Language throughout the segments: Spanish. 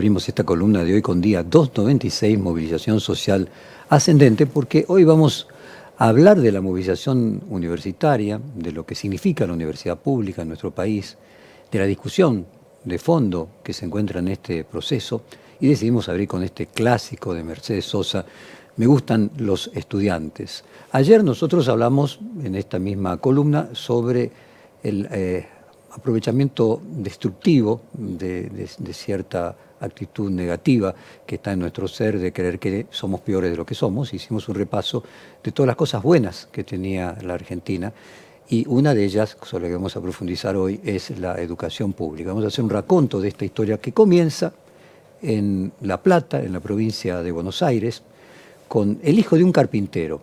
Abrimos esta columna de hoy con día 296, movilización social ascendente, porque hoy vamos a hablar de la movilización universitaria, de lo que significa la universidad pública en nuestro país, de la discusión de fondo que se encuentra en este proceso, y decidimos abrir con este clásico de Mercedes Sosa, Me gustan los estudiantes. Ayer nosotros hablamos en esta misma columna sobre el aprovechamiento destructivo de cierta actitud negativa que está en nuestro ser de creer que somos peores de lo que somos. Hicimos un repaso de todas las cosas buenas que tenía la Argentina y una de ellas, sobre la que vamos a profundizar hoy, es la educación pública. Vamos a hacer un raconto de esta historia que comienza en La Plata, en la provincia de Buenos Aires, con el hijo de un carpintero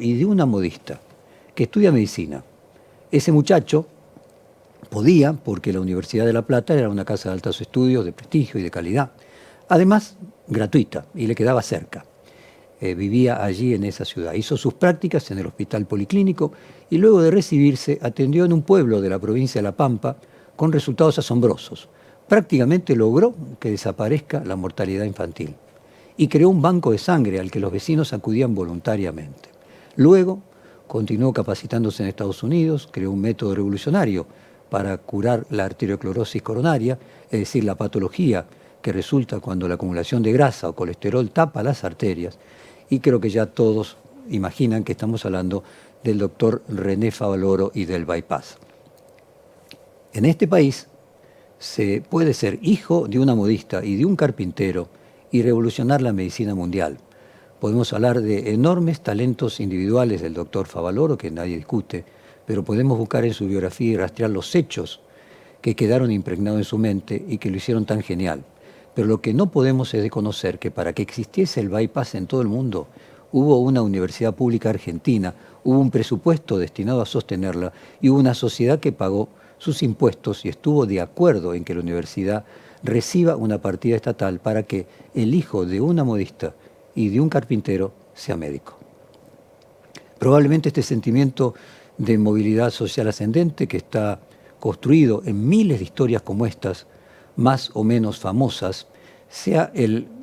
y de una modista que estudia medicina. Ese muchacho podía, porque la Universidad de La Plata era una casa de altos estudios, de prestigio y de calidad. Además, gratuita, y le quedaba cerca. Vivía allí en esa ciudad. Hizo sus prácticas en el Hospital Policlínico y luego de recibirse atendió en un pueblo de la provincia de La Pampa con resultados asombrosos. Prácticamente logró que desaparezca la mortalidad infantil y creó un banco de sangre al que los vecinos acudían voluntariamente. Luego continuó capacitándose en Estados Unidos, creó un método revolucionario para curar la arteriosclerosis coronaria, es decir, la patología que resulta cuando la acumulación de grasa o colesterol tapa las arterias, y creo que ya todos imaginan que estamos hablando del doctor René Favaloro y del bypass. En este país se puede ser hijo de una modista y de un carpintero y revolucionar la medicina mundial. Podemos hablar de enormes talentos individuales del doctor Favaloro, que nadie discute, pero podemos buscar en su biografía y rastrear los hechos que quedaron impregnados en su mente y que lo hicieron tan genial. Pero lo que no podemos es desconocer que para que existiese el bypass en todo el mundo, hubo una universidad pública argentina, hubo un presupuesto destinado a sostenerla y hubo una sociedad que pagó sus impuestos y estuvo de acuerdo en que la universidad reciba una partida estatal para que el hijo de una modista y de un carpintero sea médico. Probablemente este sentimiento de movilidad social ascendente que está construido en miles de historias como estas, más o menos famosas, sea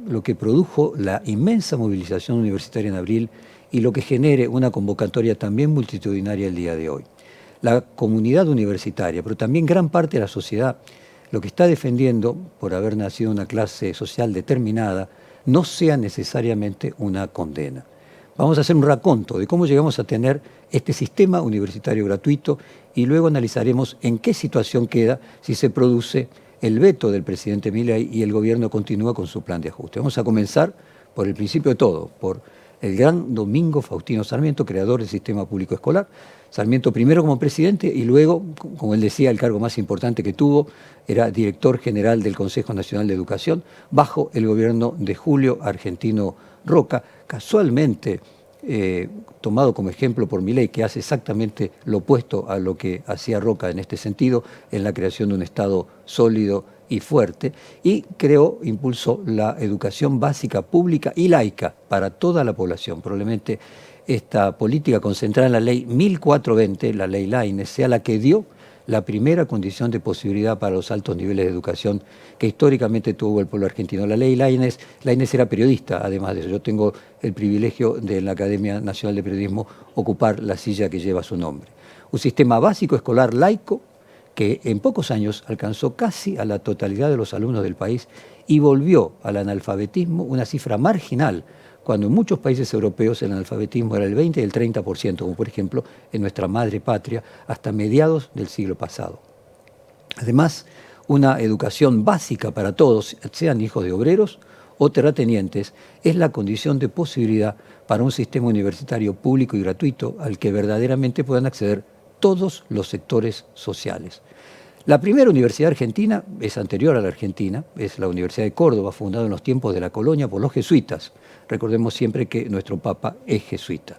lo que produjo la inmensa movilización universitaria en abril y lo que genere una convocatoria también multitudinaria el día de hoy. La comunidad universitaria, pero también gran parte de la sociedad, lo que está defendiendo, por haber nacido en una clase social determinada, no sea necesariamente una condena. Vamos a hacer un raconto de cómo llegamos a tener este sistema universitario gratuito y luego analizaremos en qué situación queda si se produce el veto del presidente Milei y el gobierno continúa con su plan de ajuste. Vamos a comenzar por el principio de todo, por el gran Domingo Faustino Sarmiento, creador del sistema público escolar. Sarmiento primero como presidente y luego, como él decía, el cargo más importante que tuvo era director general del Consejo Nacional de Educación bajo el gobierno de Julio Argentino Roca, casualmente tomado como ejemplo por Milei, que hace exactamente lo opuesto a lo que hacía Roca en este sentido, en la creación de un Estado sólido y fuerte, y impulsó la educación básica pública y laica para toda la población. Probablemente esta política concentrada en la ley 1420, la ley Laínez, sea la que dio la primera condición de posibilidad para los altos niveles de educación que históricamente tuvo el pueblo argentino. La ley Laínez era periodista, además de eso. Yo tengo el privilegio de en la Academia Nacional de Periodismo ocupar la silla que lleva su nombre. Un sistema básico escolar laico que en pocos años alcanzó casi a la totalidad de los alumnos del país y volvió al analfabetismo una cifra marginal, cuando en muchos países europeos el analfabetismo era el 20 y el 30%, como por ejemplo en nuestra madre patria, hasta mediados del siglo pasado. Además, una educación básica para todos, sean hijos de obreros o terratenientes, es la condición de posibilidad para un sistema universitario público y gratuito al que verdaderamente puedan acceder todos los sectores sociales. La primera universidad argentina es anterior a la Argentina, es la Universidad de Córdoba, fundada en los tiempos de la colonia por los jesuitas. Recordemos siempre que nuestro Papa es jesuita.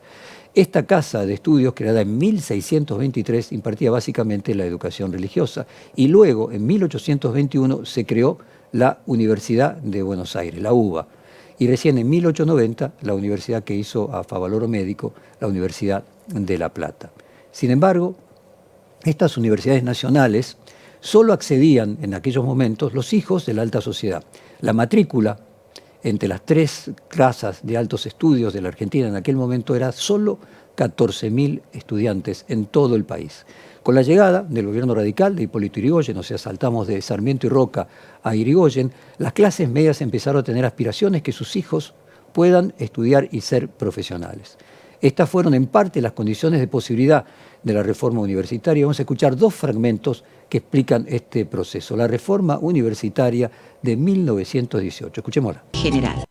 Esta casa de estudios, creada en 1623, impartía básicamente la educación religiosa y luego, en 1821, se creó la Universidad de Buenos Aires, la UBA. Y recién en 1890, la universidad que hizo a Favaloro médico, la Universidad de La Plata. Sin embargo, estas universidades nacionales solo accedían en aquellos momentos los hijos de la alta sociedad. La matrícula entre las tres casas de altos estudios de la Argentina en aquel momento era solo 14.000 estudiantes en todo el país. Con la llegada del gobierno radical de Hipólito Yrigoyen, o sea, saltamos de Sarmiento y Roca a Yrigoyen, las clases medias empezaron a tener aspiraciones que sus hijos puedan estudiar y ser profesionales. Estas fueron en parte las condiciones de posibilidad de la reforma universitaria. Vamos a escuchar dos fragmentos que explican este proceso. La reforma universitaria de 1918. Escuchémosla. General.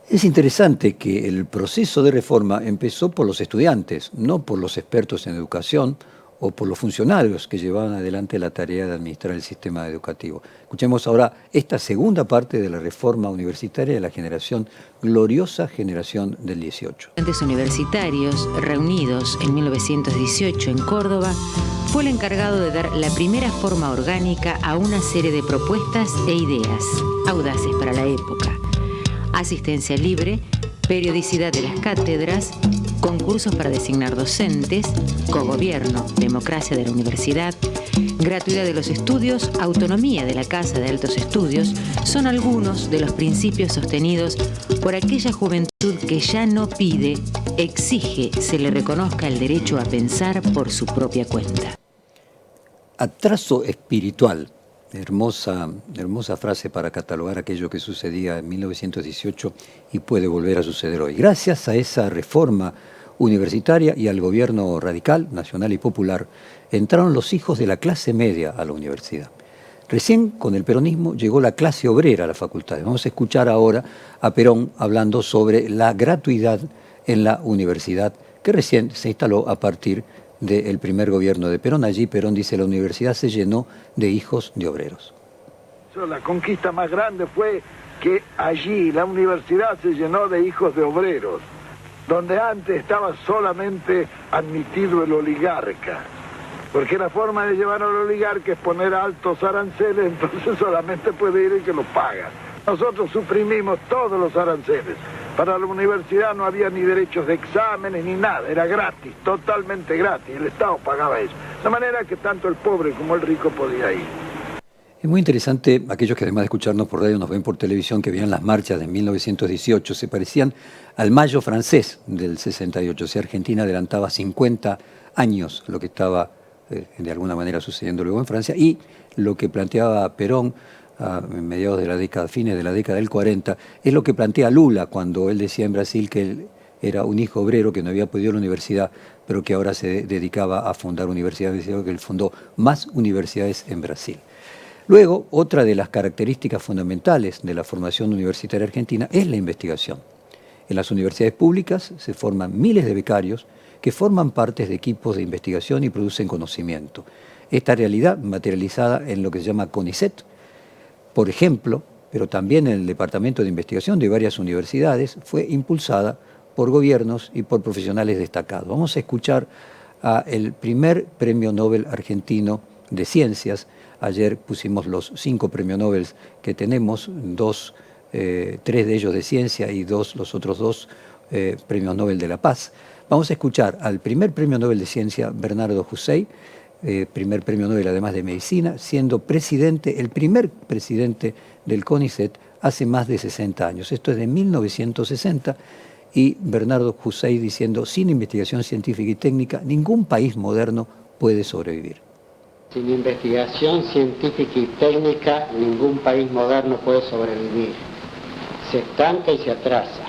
Es interesante que el proceso de reforma empezó por los estudiantes, no por los expertos en educación o por los funcionarios que llevaban adelante la tarea de administrar el sistema educativo. Escuchemos ahora esta segunda parte de la reforma universitaria de la gloriosa generación del 18. Estudiantes universitarios reunidos en 1918 en Córdoba fue el encargado de dar la primera forma orgánica a una serie de propuestas e ideas audaces para la época: asistencia libre, periodicidad de las cátedras, concursos para designar docentes, cogobierno, democracia de la universidad, gratuidad de los estudios, autonomía de la Casa de Altos Estudios, son algunos de los principios sostenidos por aquella juventud que ya no pide, exige se le reconozca el derecho a pensar por su propia cuenta. Atraso espiritual. Hermosa frase para catalogar aquello que sucedía en 1918 y puede volver a suceder hoy. Gracias a esa reforma universitaria y al gobierno radical, nacional y popular, entraron los hijos de la clase media a la universidad. Recién con el peronismo llegó la clase obrera a las facultades. Vamos a escuchar ahora a Perón hablando sobre la gratuidad en la universidad que recién se instaló a partir del primer gobierno de Perón. Allí Perón dice: la universidad se llenó de hijos de obreros. La conquista más grande fue que allí la universidad se llenó de hijos de obreros, donde antes estaba solamente admitido el oligarca, porque la forma de llevar al oligarca es poner altos aranceles, entonces solamente puede ir el que los paga. Nosotros suprimimos todos los aranceles. Para la universidad no había ni derechos de exámenes ni nada, era gratis, totalmente gratis, el Estado pagaba eso. De manera que tanto el pobre como el rico podía ir. Es muy interesante, aquellos que además de escucharnos por radio nos ven por televisión, que veían las marchas de 1918, se parecían al Mayo francés del 68, o sea, Argentina adelantaba 50 años lo que estaba de alguna manera sucediendo luego en Francia, y lo que planteaba Perón en mediados de la década, fines de la década del 40, es lo que plantea Lula cuando él decía en Brasil que él era un hijo obrero que no había podido ir a la universidad, pero que ahora se dedicaba a fundar universidades, que él fundó más universidades en Brasil. Luego, otra de las características fundamentales de la formación universitaria argentina es la investigación. En las universidades públicas se forman miles de becarios que forman parte de equipos de investigación y producen conocimiento. Esta realidad materializada en lo que se llama CONICET, por ejemplo, pero también en el Departamento de Investigación de varias universidades, fue impulsada por gobiernos y por profesionales destacados. Vamos a escuchar al primer premio Nobel argentino de Ciencias. Ayer pusimos los 5 premios Nobel que tenemos, 3 de ellos de Ciencia y los otros 2 premios Nobel de la Paz. Vamos a escuchar al primer premio Nobel de Ciencia, Bernardo Hussein, primer premio Nobel además de Medicina, siendo el primer presidente del CONICET hace más de 60 años. Esto es de 1960, y Bernardo Hussein diciendo: sin investigación científica y técnica, ningún país moderno puede sobrevivir. Sin investigación científica y técnica, ningún país moderno puede sobrevivir. Se estanca y se atrasa.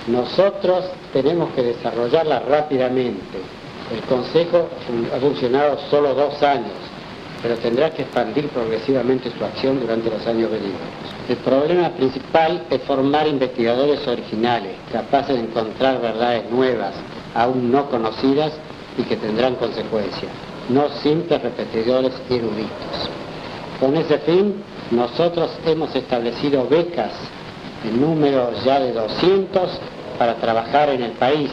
Nosotros tenemos que desarrollarla rápidamente. El Consejo ha funcionado solo 2 años, pero tendrá que expandir progresivamente su acción durante los años venideros. El problema principal es formar investigadores originales, capaces de encontrar verdades nuevas, aún no conocidas y que tendrán consecuencias, no simples repetidores eruditos. Con ese fin, nosotros hemos establecido becas en número ya de 200 para trabajar en el país,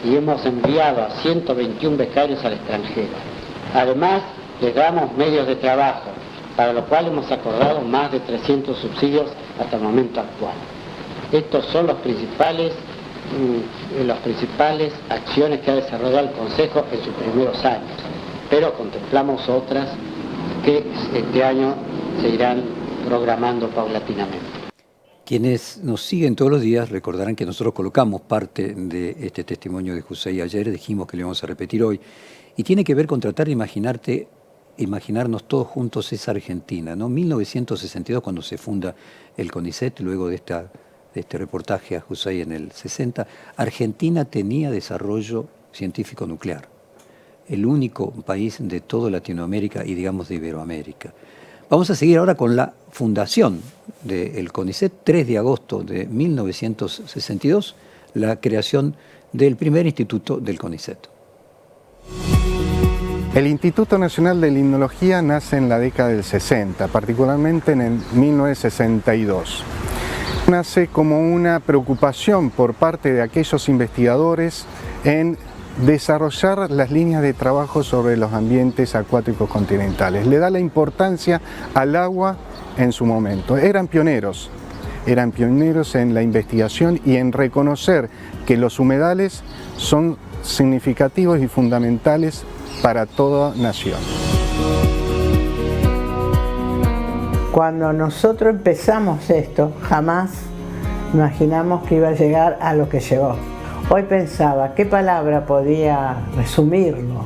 y hemos enviado a 121 becarios al extranjero. Además, les damos medios de trabajo, para lo cual hemos acordado más de 300 subsidios hasta el momento actual. Estos son las principales acciones que ha desarrollado el Consejo en sus primeros años, pero contemplamos otras que este año se irán programando paulatinamente. Quienes nos siguen todos los días recordarán que nosotros colocamos parte de este testimonio de Jusey ayer, dijimos que lo íbamos a repetir hoy, y tiene que ver con tratar de imaginarnos todos juntos esa Argentina, ¿no? 1962, cuando se funda el CONICET, luego de este reportaje a Jusey en el 60, Argentina tenía desarrollo científico nuclear, el único país de toda Latinoamérica y digamos de Iberoamérica. Vamos a seguir ahora con la fundación del CONICET, 3 de agosto de 1962, la creación del primer instituto del CONICET. El Instituto Nacional de Limnología nace en la década del 60, particularmente en el 1962. Nace como una preocupación por parte de aquellos investigadores en desarrollar las líneas de trabajo sobre los ambientes acuáticos continentales. Le da la importancia al agua en su momento. Eran pioneros en la investigación y en reconocer que los humedales son significativos y fundamentales para toda nación. Cuando nosotros empezamos esto, jamás imaginamos que iba a llegar a lo que llegó. Hoy pensaba, ¿qué palabra podía resumirlo?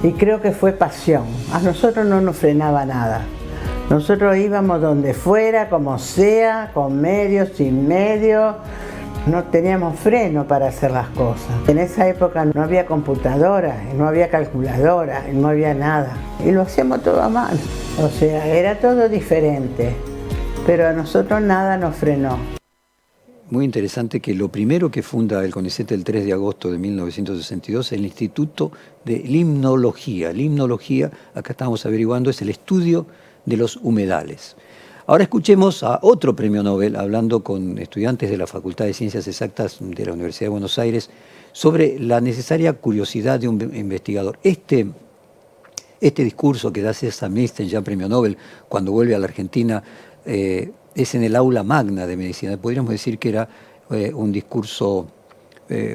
Y creo que fue pasión. A nosotros no nos frenaba nada. Nosotros íbamos donde fuera, como sea, con medios, sin medios. No teníamos freno para hacer las cosas. En esa época no había computadora, no había calculadora, no había nada. Y lo hacíamos todo a mano. O sea, era todo diferente. Pero a nosotros nada nos frenó. Muy interesante que lo primero que funda el CONICET el 3 de agosto de 1962 es el Instituto de Limnología. Limnología, acá estamos averiguando, es el estudio de los humedales. Ahora escuchemos a otro premio Nobel hablando con estudiantes de la Facultad de Ciencias Exactas de la Universidad de Buenos Aires sobre la necesaria curiosidad de un investigador. Este discurso que da César Milstein, ya premio Nobel, cuando vuelve a la Argentina, es en el aula magna de medicina. Podríamos decir que era un discurso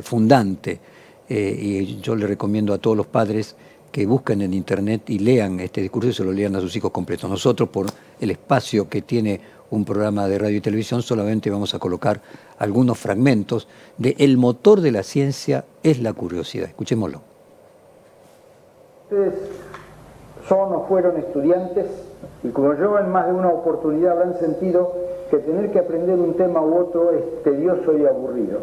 fundante, y yo le recomiendo a todos los padres que busquen en internet y lean este discurso y se lo lean a sus hijos completos. Nosotros, por el espacio que tiene un programa de radio y televisión, solamente vamos a colocar algunos fragmentos de El motor de la ciencia es la curiosidad. Escuchémoslo. Ustedes son o fueron estudiantes y como yo en más de una oportunidad habrán sentido que tener que aprender un tema u otro es tedioso y aburrido.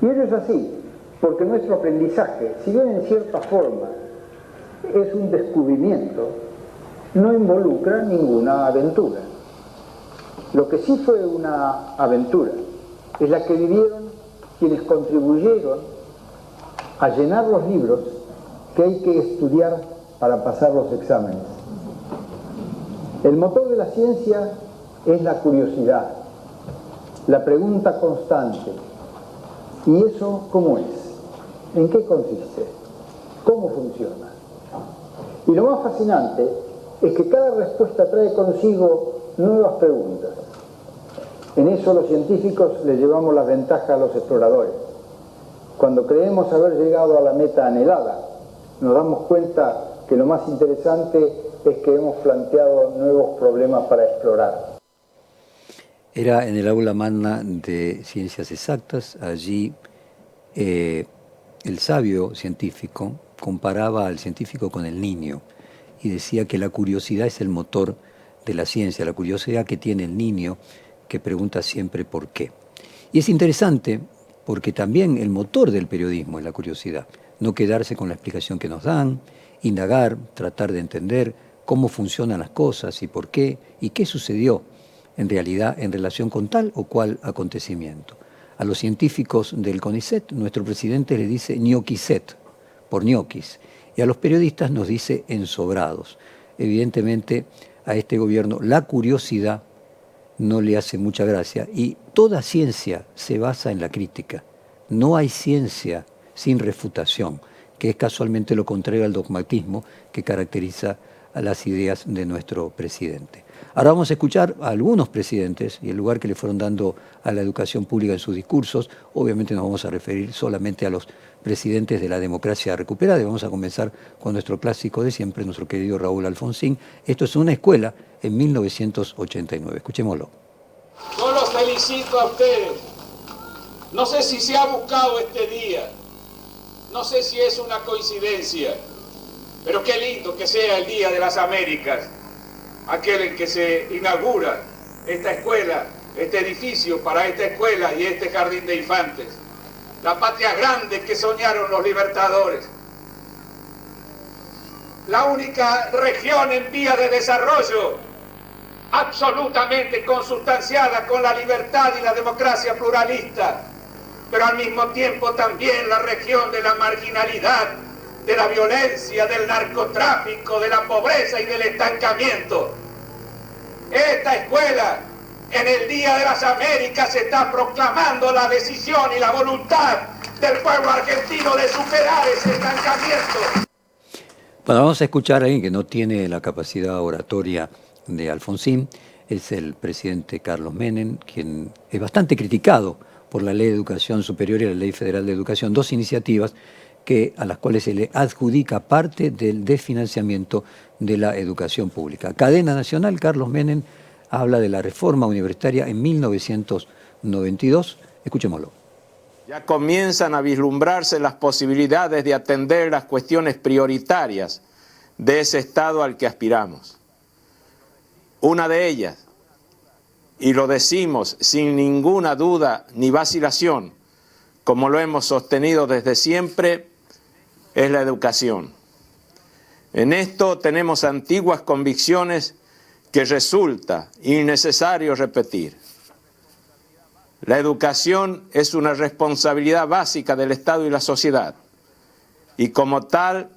Y ello es así, porque nuestro aprendizaje, si bien en cierta forma es un descubrimiento, no involucra ninguna aventura. Lo que sí fue una aventura es la que vivieron quienes contribuyeron a llenar los libros que hay que estudiar para pasar los exámenes. El motor de la ciencia es la curiosidad, la pregunta constante. ¿Y eso cómo es? ¿En qué consiste? ¿Cómo funciona? Y lo más fascinante es que cada respuesta trae consigo nuevas preguntas. En eso los científicos le llevamos las ventajas a los exploradores. Cuando creemos haber llegado a la meta anhelada, nos damos cuenta que lo más interesante es que hemos planteado nuevos problemas para explorar. Era en el aula magna de Ciencias Exactas. Allí el sabio científico comparaba al científico con el niño y decía que la curiosidad es el motor de la ciencia, la curiosidad que tiene el niño que pregunta siempre por qué. Y es interesante porque también el motor del periodismo es la curiosidad, no quedarse con la explicación que nos dan, indagar, tratar de entender cómo funcionan las cosas y por qué, y qué sucedió en realidad en relación con tal o cual acontecimiento. A los científicos del CONICET, nuestro presidente le dice ñoquicet, por ñoquis, y a los periodistas nos dice ensobrados. Evidentemente, a este gobierno la curiosidad no le hace mucha gracia, y toda ciencia se basa en la crítica. No hay ciencia sin refutación, que es casualmente lo contrario al dogmatismo que caracteriza a las ideas de nuestro presidente. Ahora vamos a escuchar a algunos presidentes y el lugar que le fueron dando a la educación pública en sus discursos. Obviamente nos vamos a referir solamente a los presidentes de la democracia recuperada y vamos a comenzar con nuestro clásico de siempre, nuestro querido Raúl Alfonsín. Esto es Una escuela en 1989. Escuchémoslo. Yo los felicito a ustedes. No sé si se ha buscado este día, no sé si es una coincidencia, pero qué lindo que sea el Día de las Américas, aquel en que se inaugura esta escuela, este edificio para esta escuela y este jardín de infantes, la patria grande que soñaron los libertadores, la única región en vía de desarrollo absolutamente consustanciada con la libertad y la democracia pluralista, pero al mismo tiempo también la región de la marginalidad, de la violencia, del narcotráfico, de la pobreza y del estancamiento. Esta escuela, en el Día de las Américas, está proclamando la decisión y la voluntad del pueblo argentino de superar ese estancamiento. Bueno, vamos a escuchar a alguien que no tiene la capacidad oratoria de Alfonsín. Es el presidente Carlos Menem, quien es bastante criticado por la Ley de Educación Superior y la Ley Federal de Educación, dos iniciativas a las cuales se le adjudica parte del desfinanciamiento de la educación pública. Cadena Nacional, Carlos Menem habla de la reforma universitaria en 1992. Escuchémoslo. Ya comienzan a vislumbrarse las posibilidades de atender las cuestiones prioritarias de ese Estado al que aspiramos. Una de ellas, y lo decimos sin ninguna duda ni vacilación, como lo hemos sostenido desde siempre, es la educación. En esto tenemos antiguas convicciones que resulta innecesario repetir. La educación es una responsabilidad básica del Estado y la sociedad, y como tal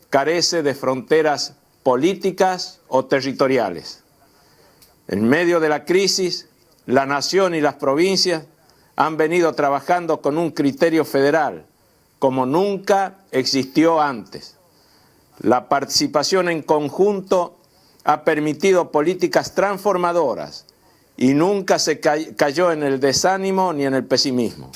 carece de fronteras políticas o territoriales. En medio de la crisis, la nación y las provincias han venido trabajando con un criterio federal, como nunca existió antes. La participación en conjunto ha permitido políticas transformadoras y nunca se cayó en el desánimo ni en el pesimismo.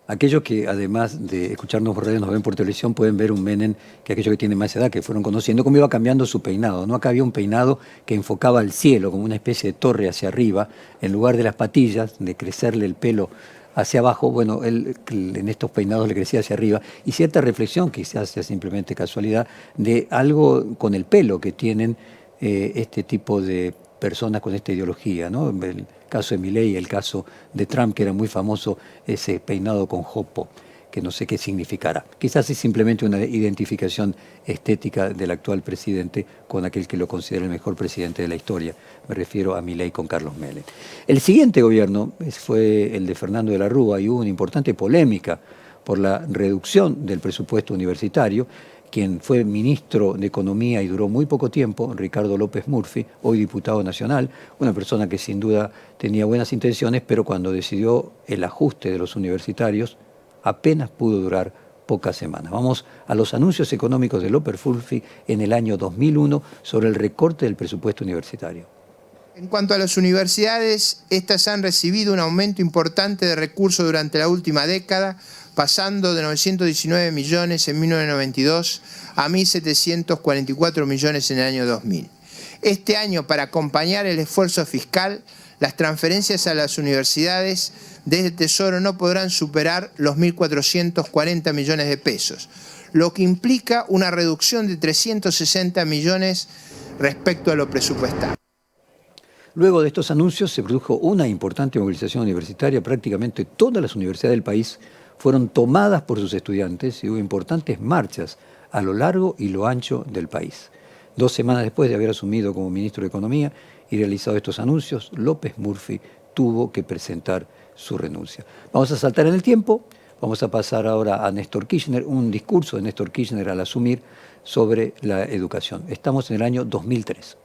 Aquellos que además de escucharnos por radio nos ven por televisión pueden ver un Menem que aquellos que tienen más edad, que fueron conociendo cómo iba cambiando su peinado, ¿no? Acá había un peinado que enfocaba al cielo como una especie de torre hacia arriba, en lugar de las patillas, de crecerle el pelo hacia abajo. Bueno, él en estos peinados le crecía hacia arriba, y cierta reflexión, quizás sea simplemente casualidad, de algo con el pelo que tienen este tipo de personas con esta ideología, ¿no? El caso de Milei, el caso de Trump, que era muy famoso ese peinado con jopo, que no sé qué significará. Quizás es simplemente una identificación estética del actual presidente con aquel que lo considera el mejor presidente de la historia. Me refiero a Milei con Carlos Menem. El siguiente gobierno fue el de Fernando de la Rúa, y hubo una importante polémica por la reducción del presupuesto universitario. Quien fue ministro de Economía y duró muy poco tiempo, Ricardo López Murphy, hoy diputado nacional, una persona que sin duda tenía buenas intenciones, pero cuando decidió el ajuste de los universitarios, apenas pudo durar pocas semanas. Vamos a los anuncios económicos de López Murphy en el año 2001 sobre el recorte del presupuesto universitario. En cuanto a las universidades, estas han recibido un aumento importante de recursos durante la última década, pasando de 919 millones en 1992 a 1.744 millones en el año 2000. Este año, para acompañar el esfuerzo fiscal, las transferencias a las universidades desde el Tesoro no podrán superar los 1.440 millones de pesos, lo que implica una reducción de 360 millones respecto a lo presupuestado. Luego de estos anuncios se produjo una importante movilización universitaria. Prácticamente todas las universidades del país fueron tomadas por sus estudiantes y hubo importantes marchas a lo largo y lo ancho del país. 2 semanas después de haber asumido como ministro de Economía y realizado estos anuncios, López Murphy tuvo que presentar su renuncia. Vamos a saltar en el tiempo, vamos a pasar ahora a Néstor Kirchner, un discurso de Néstor Kirchner al asumir sobre la educación. Estamos en el año 2003.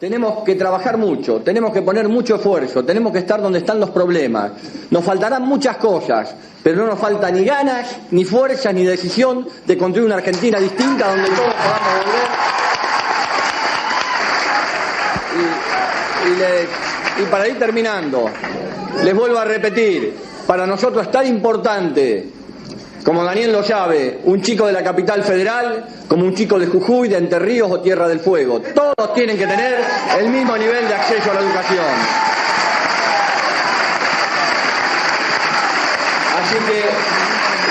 Tenemos que trabajar mucho, tenemos que poner mucho esfuerzo, tenemos que estar donde están los problemas. Nos faltarán muchas cosas, pero no nos falta ni ganas, ni fuerza, ni decisión de construir una Argentina distinta donde todos podamos volver Y para ir terminando, les vuelvo a repetir, para nosotros es tan importante como Daniel lo sabe, un chico de la capital federal, como un chico de Jujuy, de Entre Ríos o Tierra del Fuego. Todos tienen que tener el mismo nivel de acceso a la educación. Así que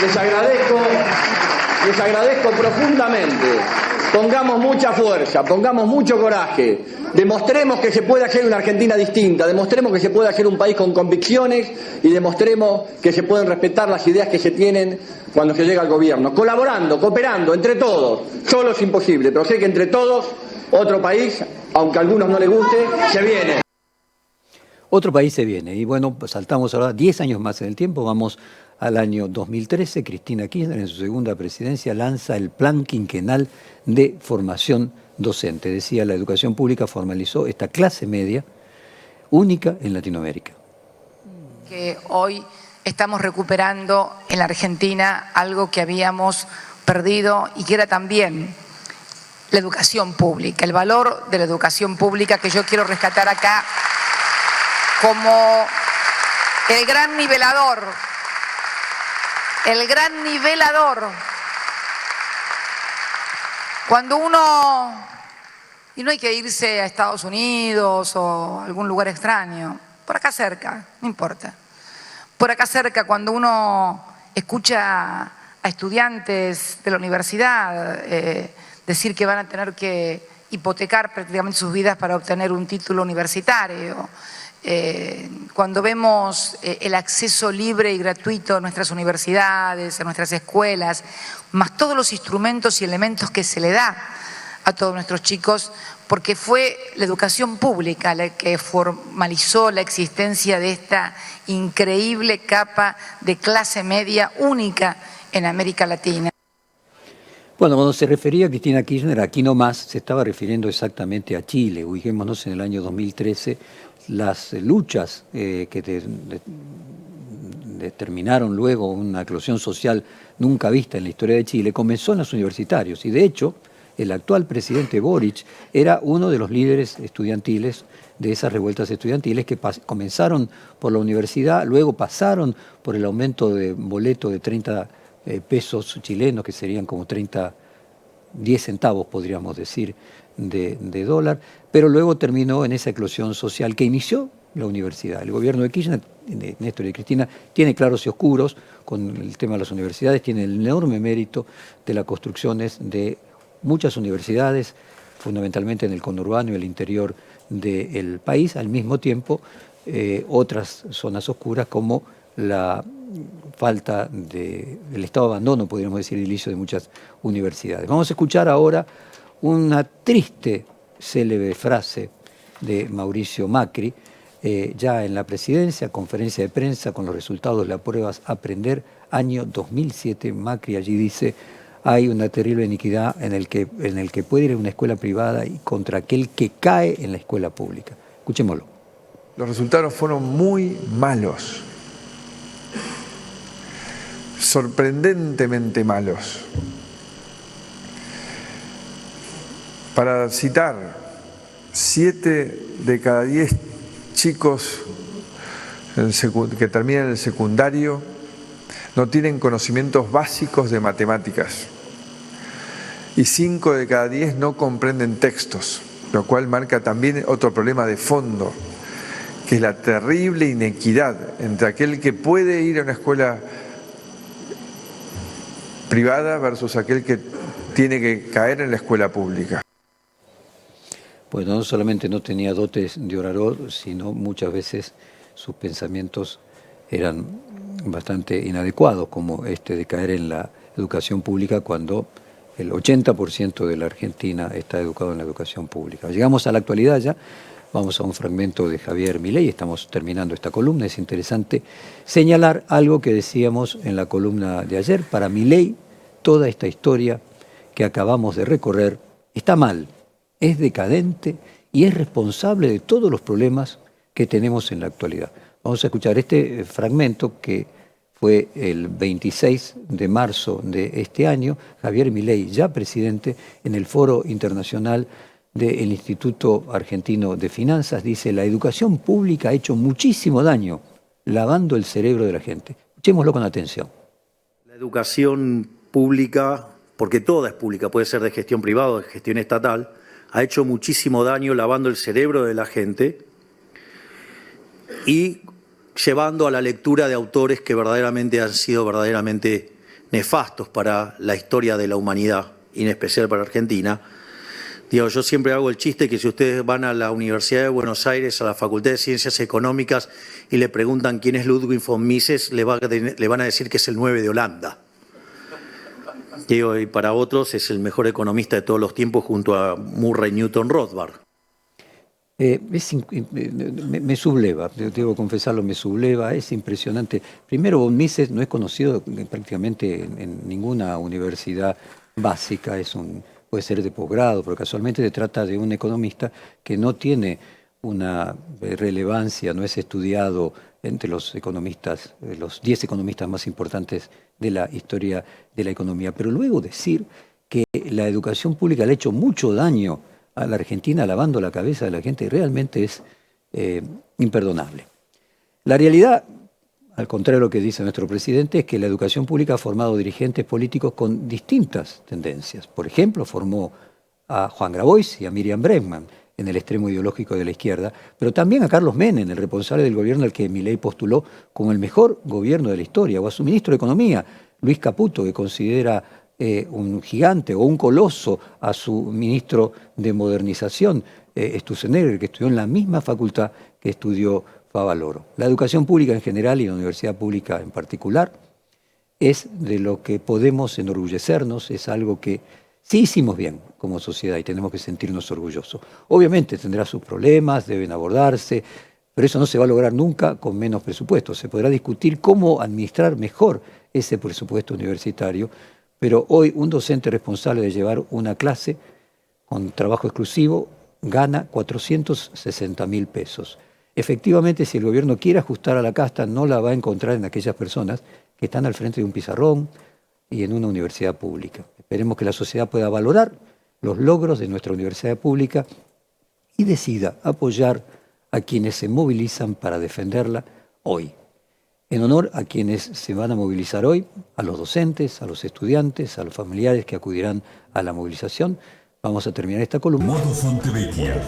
les agradezco profundamente. Pongamos mucha fuerza, pongamos mucho coraje, demostremos que se puede hacer una Argentina distinta, demostremos que se puede hacer un país con convicciones y demostremos que se pueden respetar las ideas que se tienen cuando se llega al gobierno, colaborando, cooperando entre todos. Solo es imposible, pero sé que entre todos otro país, aunque a algunos no les guste, se viene. Otro país se viene. Y bueno, pues saltamos ahora 10 años más en el tiempo, vamos al año 2013. Cristina Kirchner, en su segunda presidencia, lanza el Plan Quinquenal de Formación Docente. Decía, la educación pública formalizó esta clase media única en Latinoamérica. Que hoy estamos recuperando en la Argentina algo que habíamos perdido y que era también la educación pública, el valor de la educación pública, que yo quiero rescatar acá como el gran nivelador. El gran nivelador. Cuando uno, y no hay que irse a Estados Unidos o a algún lugar extraño, por acá cerca, no importa. Por acá cerca, cuando uno escucha a estudiantes de la universidad decir que van a tener que hipotecar prácticamente sus vidas para obtener un título universitario, cuando vemos el acceso libre y gratuito a nuestras universidades, a nuestras escuelas, más todos los instrumentos y elementos que se le da a todos nuestros chicos, porque fue la educación pública la que formalizó la existencia de esta increíble capa de clase media única en América Latina. Bueno, cuando se refería a Cristina Kirchner, aquí nomás se estaba refiriendo exactamente a Chile. Ubicémonos en el año 2013, las luchas que determinaron luego una eclosión social nunca vista en la historia de Chile, comenzó en los universitarios. Y de hecho, el actual presidente Boric era uno de los líderes estudiantiles de esas revueltas estudiantiles que comenzaron por la universidad, luego pasaron por el aumento de boleto de 30 pesos chilenos, que serían como 10 centavos, podríamos decir, de dólar, pero luego terminó en esa eclosión social que inició la universidad. El gobierno de Kirchner, de Néstor y de Cristina, tiene claros y oscuros con el tema de las universidades, tiene el enorme mérito de las construcciones de muchas universidades, fundamentalmente en el conurbano y el interior del país, al mismo tiempo otras zonas oscuras como la falta del estado de abandono, podríamos decir, edilicio de muchas universidades. Vamos a escuchar ahora una triste, célebre frase de Mauricio Macri, ya en la presidencia, conferencia de prensa con los resultados de las pruebas Aprender, año 2007. Macri allí dice: hay una terrible iniquidad en el que puede ir a una escuela privada y contra aquel que cae en la escuela pública. Escuchémoslo. Los resultados fueron muy malos. Sorprendentemente malos. Para citar, 7 de cada 10 chicos que terminan el secundario no tienen conocimientos básicos de matemáticas y 5 de cada 10 no comprenden textos, lo cual marca también otro problema de fondo, que es la terrible inequidad entre aquel que puede ir a una escuela privada versus aquel que tiene que caer en la escuela pública. Pues no solamente no tenía dotes de orador, sino muchas veces sus pensamientos eran bastante inadecuados, como este de caer en la educación pública cuando el 80% de la Argentina está educado en la educación pública. Llegamos a la actualidad ya, vamos a un fragmento de Javier Milei, estamos terminando esta columna. Es interesante señalar algo que decíamos en la columna de ayer. Para Milei, toda esta historia que acabamos de recorrer está mal, es decadente y es responsable de todos los problemas que tenemos en la actualidad. Vamos a escuchar este fragmento que fue el 26 de marzo de este año, Javier Milei, ya presidente, en el Foro Internacional del Instituto Argentino de Finanzas, dice: la educación pública ha hecho muchísimo daño lavando el cerebro de la gente. Escuchémoslo con atención. La educación pública, porque toda es pública, puede ser de gestión privada o de gestión estatal, ha hecho muchísimo daño lavando el cerebro de la gente y llevando a la lectura de autores que verdaderamente han sido verdaderamente nefastos para la historia de la humanidad, y en especial para Argentina. Digo, yo siempre hago el chiste que si ustedes van a la Universidad de Buenos Aires, a la Facultad de Ciencias Económicas, y le preguntan quién es Ludwig von Mises, le van a decir que es el 9 de Holanda. Digo, y para otros es el mejor economista de todos los tiempos junto a Murray Newton Rothbard. Me subleva, debo confesarlo, me subleva, es impresionante. Primero, von Mises no es conocido prácticamente en ninguna universidad básica, puede ser de posgrado, pero casualmente se trata de un economista que no tiene una relevancia, no es estudiado entre los economistas, los 10 economistas más importantes de la historia de la economía. Pero luego decir que la educación pública le ha hecho mucho daño a la Argentina lavando la cabeza de la gente realmente es imperdonable. La realidad, al contrario de lo que dice nuestro presidente, es que la educación pública ha formado dirigentes políticos con distintas tendencias. Por ejemplo, formó a Juan Grabois y a Miriam Bregman en el extremo ideológico de la izquierda, pero también a Carlos Menem, el responsable del gobierno al que Milei postuló como el mejor gobierno de la historia, o a su ministro de Economía, Luis Caputo, que considera un gigante o un coloso a su ministro de Modernización, Sturzenegger, que estudió en la misma facultad que estudió Favaloro. La educación pública en general y la universidad pública en particular es de lo que podemos enorgullecernos, es algo que sí hicimos bien como sociedad y tenemos que sentirnos orgullosos. Obviamente tendrá sus problemas, deben abordarse, pero eso no se va a lograr nunca con menos presupuesto. Se podrá discutir cómo administrar mejor ese presupuesto universitario, pero hoy un docente responsable de llevar una clase con trabajo exclusivo gana 460.000 pesos. Efectivamente, si el gobierno quiere ajustar a la casta, no la va a encontrar en aquellas personas que están al frente de un pizarrón y en una universidad pública. Esperemos que la sociedad pueda valorar los logros de nuestra universidad pública y decida apoyar a quienes se movilizan para defenderla hoy. En honor a quienes se van a movilizar hoy, a los docentes, a los estudiantes, a los familiares que acudirán a la movilización, vamos a terminar esta columna. Modo Fontevecchia.